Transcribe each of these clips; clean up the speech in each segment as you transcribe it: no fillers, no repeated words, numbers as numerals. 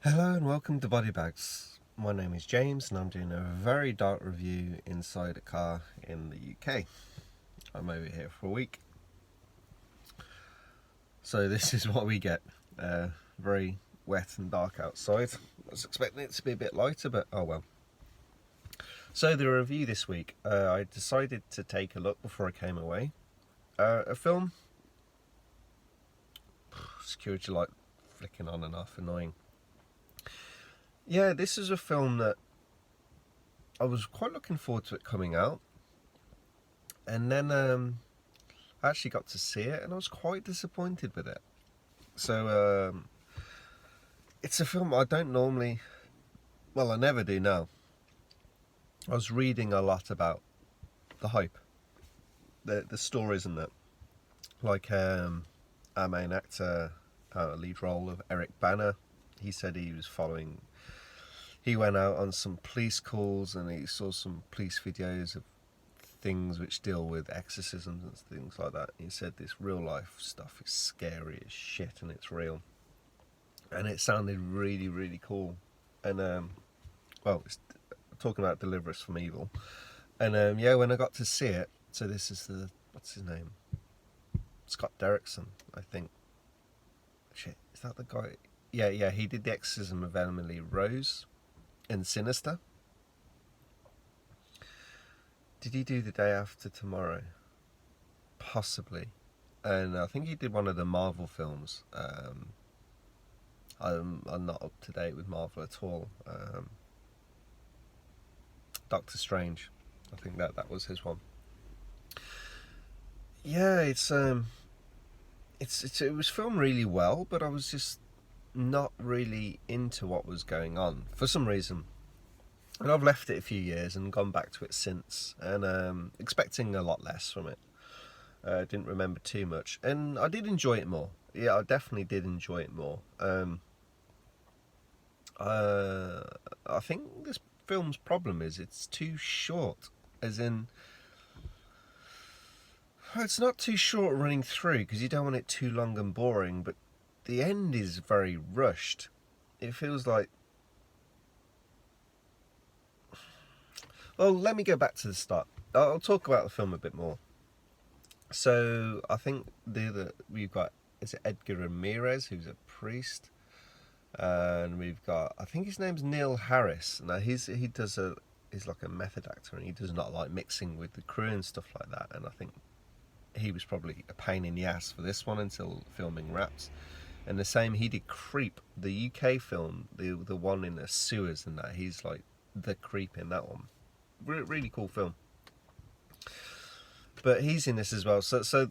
Hello and welcome to Body Bags. My name is James and I'm doing a very dark review inside a car in the UK. I'm over here for a week. So this is what we get. Very wet and dark outside. I was expecting it to be a bit lighter, but oh well. So the review this week, I decided to take a look before I came away. A film, security light flicking on and off, annoying. Yeah, this is a film that I was quite looking forward to it coming out, and then I actually got to see it and I was quite disappointed with it. So it's a film I don't normally, well, I never do now. I was reading a lot about the hype, the stories and that. Like our main actor, lead role of Eric Bana, he said he went out on some police calls and he saw some police videos of things which deal with exorcisms and things like that. He said this real life stuff is scary as shit and it's real. And it sounded really, really cool. And well, it's talking about Deliver Us from Evil. And yeah, when I got to see it, so this is what's his name? Scott Derrickson, I think. Shit, is that the guy? Yeah, he did the exorcism of Emily Rose in Sinister. Did he do The Day After Tomorrow? Possibly. And I think he did one of the Marvel films. I'm not up to date with Marvel at all. Doctor Strange, I think that was his one. Yeah, it was filmed really well, but I was just not really into what was going on for some reason. And I've left it a few years and gone back to it since, and expecting a lot less from it. Didn't remember too much, and I did enjoy it more. Yeah, I definitely did enjoy it more. I think this film's problem is it's too short, as in, it's not too short running through because you don't want it too long and boring, but the end is very rushed. It feels like, well, let me go back to the start. I'll talk about the film a bit more. So I think we've got, is it Edgar Ramirez, who's a priest, and we've got, I think his name's Neil Harris. Now he's like a method actor and he does not like mixing with the crew and stuff like that. And I think he was probably a pain in the ass for this one until filming wraps. And the same, he did Creep, the UK film, the one in the sewers and that. He's like the creep in that one. Really cool film. But he's in this as well. So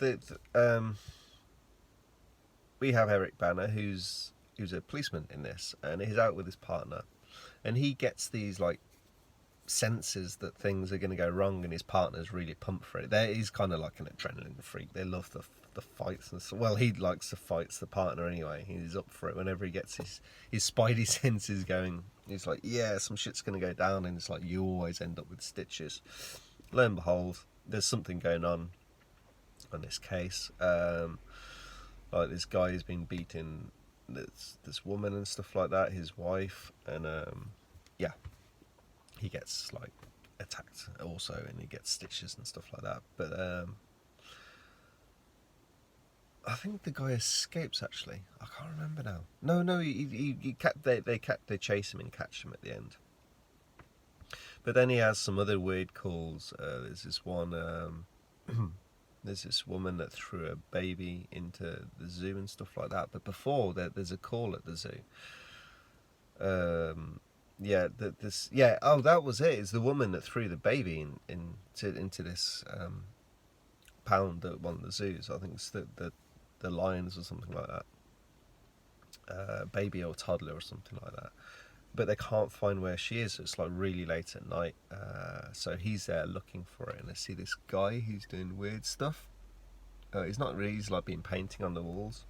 we have Eric Bana, who's a policeman in this, and he's out with his partner, and he gets these like senses that things are going to go wrong, and his partner's really pumped for it. He's kind of like an adrenaline freak. They love the fights and so, well, he likes the fights. The partner anyway, he's up for it. Whenever he gets his spidey senses going, he's like, yeah, some shit's going to go down, and it's like you always end up with stitches. Lo and behold, there's something going on this case. Like this guy has been beating this woman and stuff like that, his wife, and yeah, he gets like attacked also, and he gets stitches and stuff like that. But I think the guy escapes. Actually, I can't remember now. No, they chase him and catch him at the end. But then he has some other weird calls. There's this one. There's this woman that threw a baby into the zoo and stuff like that. But before there's a call at the zoo. Yeah, oh, that was it. It's the woman that threw the baby into this pound at one of the zoos. I think it's the lions or something like that. Baby or toddler or something like that. But they can't find where she is. So it's like really late at night. So he's there looking for it, and they see this guy who's doing weird stuff. He's not really. He's like been painting on the walls.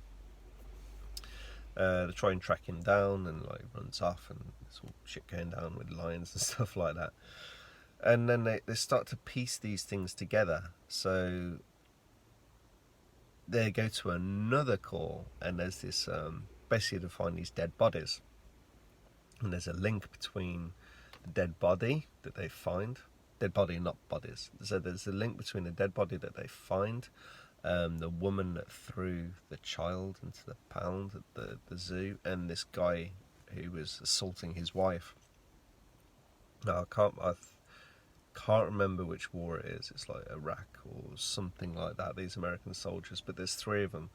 They try and track him down, and like runs off, and there's all shit going down with lions and stuff like that. And then they start to piece these things together. So they go to another call, and there's this basically to find these dead bodies. and there's a link between the dead body that they find, dead body, not bodies. So there's a link between the dead body that they find, the woman that threw the child into the pound at the zoo, and this guy who was assaulting his wife. Now I can't remember which war it is. It's like Iraq or something like that. These American soldiers, but there's three of them.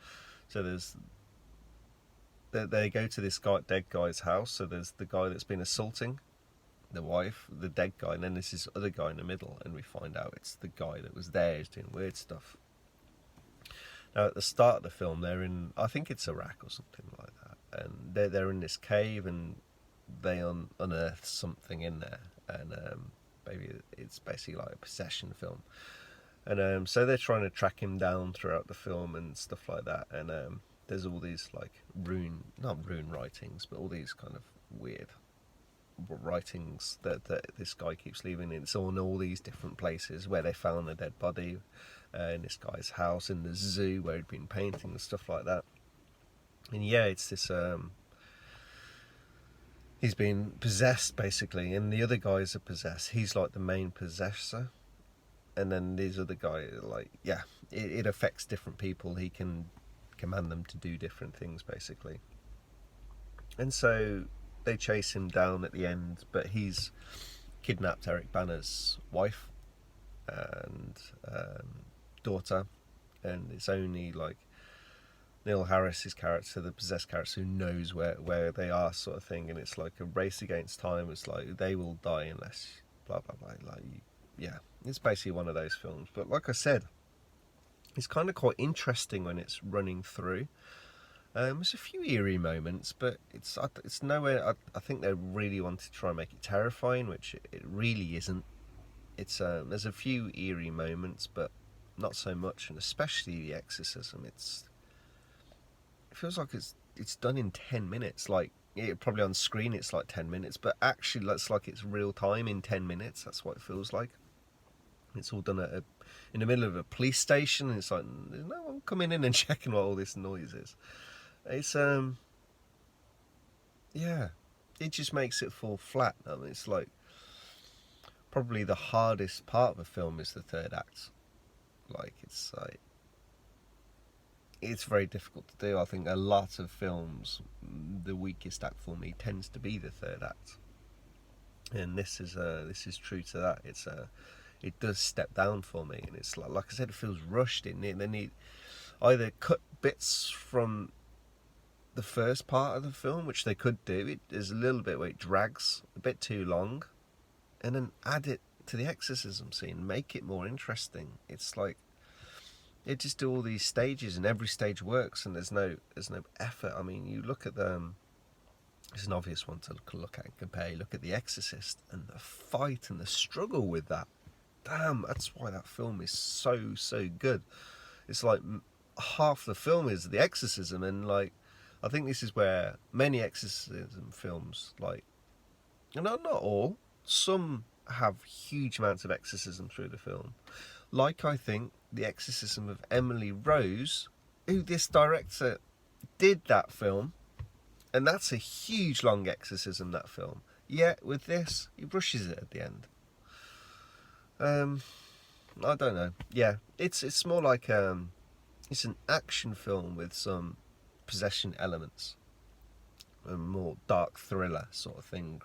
So they go to this dead guy's house. So there's the guy that's been assaulting the wife, the dead guy, and then there's this other guy in the middle, and we find out it's the guy that was there who's doing weird stuff. Now at the start of the film, they're in, I think it's Iraq or something like that, and they're in this cave, and they unearth something in there, and maybe it's basically like a possession film, and so they're trying to track him down throughout the film and stuff like that, and there's all these like not rune writings, but all these kind of weird writings that this guy keeps leaving. It's on all these different places where they found the dead body, in this guy's house, in the zoo where he'd been painting and stuff like that. And yeah, it's this he's been possessed basically, and the other guys are possessed. He's like the main possessor, and then these other guys, like, yeah, it affects different people. He can command them to do different things basically, and so they chase him down at the end, but he's kidnapped Eric Bana's wife and daughter, and it's only like Neil Harris's character, the possessed character, who knows where they are, sort of thing, and it's like a race against time. It's like they will die unless blah blah blah. Like, yeah, it's basically one of those films. But like I said, it's kind of quite interesting when it's running through. There's a few eerie moments, but it's nowhere. I think they really wanted to try and make it terrifying, which it really isn't. It's there's a few eerie moments, but not so much, and especially the exorcism. It feels like it's done in 10 minutes. Like, probably on screen it's like 10 minutes, but actually that's like it's real time in 10 minutes. That's what it feels like. It's all done in the middle of a police station, and it's like there's no one coming in and checking what all this noise is. It's yeah, it just makes it fall flat. I mean, it's like probably the hardest part of the film is the third act. Like, it's very difficult to do. I think a lot of films, the weakest act for me tends to be the third act, and this is true to that. It does step down for me, and it's like I said, it feels rushed in it. They need either cut bits from the first part of the film, which they could do. There's a little bit where it drags a bit too long, and then add it to the exorcism scene, make it more interesting. It's like they just do all these stages, and every stage works, and there's no effort. I mean, you look at it's an obvious one to look at and compare. You look at The Exorcist and the fight and the struggle with that. Damn, that's why that film is so good. It's like half the film is the exorcism, and like I think this is where many exorcism films, like, and not all, some have huge amounts of exorcism through the film. Like, I think The Exorcism of Emily Rose, who this director did that film, and that's a huge long exorcism, that film. Yet with this, he rushes it at the end. I don't know. Yeah, it's more like it's an action film with some possession elements, a more dark thriller sort of thing.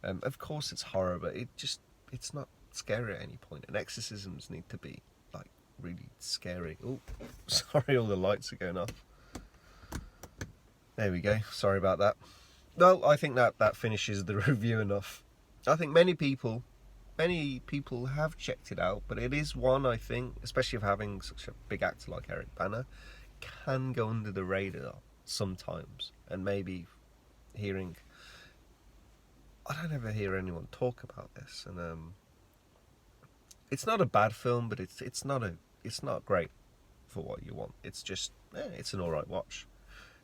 Of course it's horror, but it's not scary at any point. And exorcisms need to be like really scary. Oh, sorry, all the lights are going off. There we go. Sorry about that. Well, I think that finishes the review enough. I think many people have checked it out, but it is one, I think, especially if having such a big actor like Eric Bana, can go under the radar sometimes. And maybe hearing, I don't ever hear anyone talk about this, and it's not a bad film, but it's not great for what you want. It's just it's an alright watch.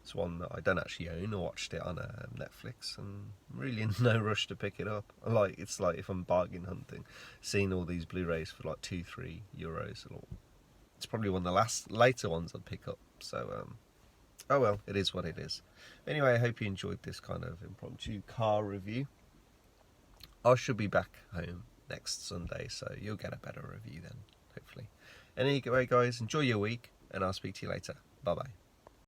It's one that I don't actually own. I watched it on Netflix, and I'm really in no rush to pick it up. It's like if I'm bargain hunting, seeing all these Blu-rays for like €2-3, it's probably one of the later ones I'd pick up. So, oh well, it is what it is. Anyway, I hope you enjoyed this kind of impromptu car review. I should be back home next Sunday, so you'll get a better review then, hopefully. Anyway, guys, enjoy your week, and I'll speak to you later. Bye-bye.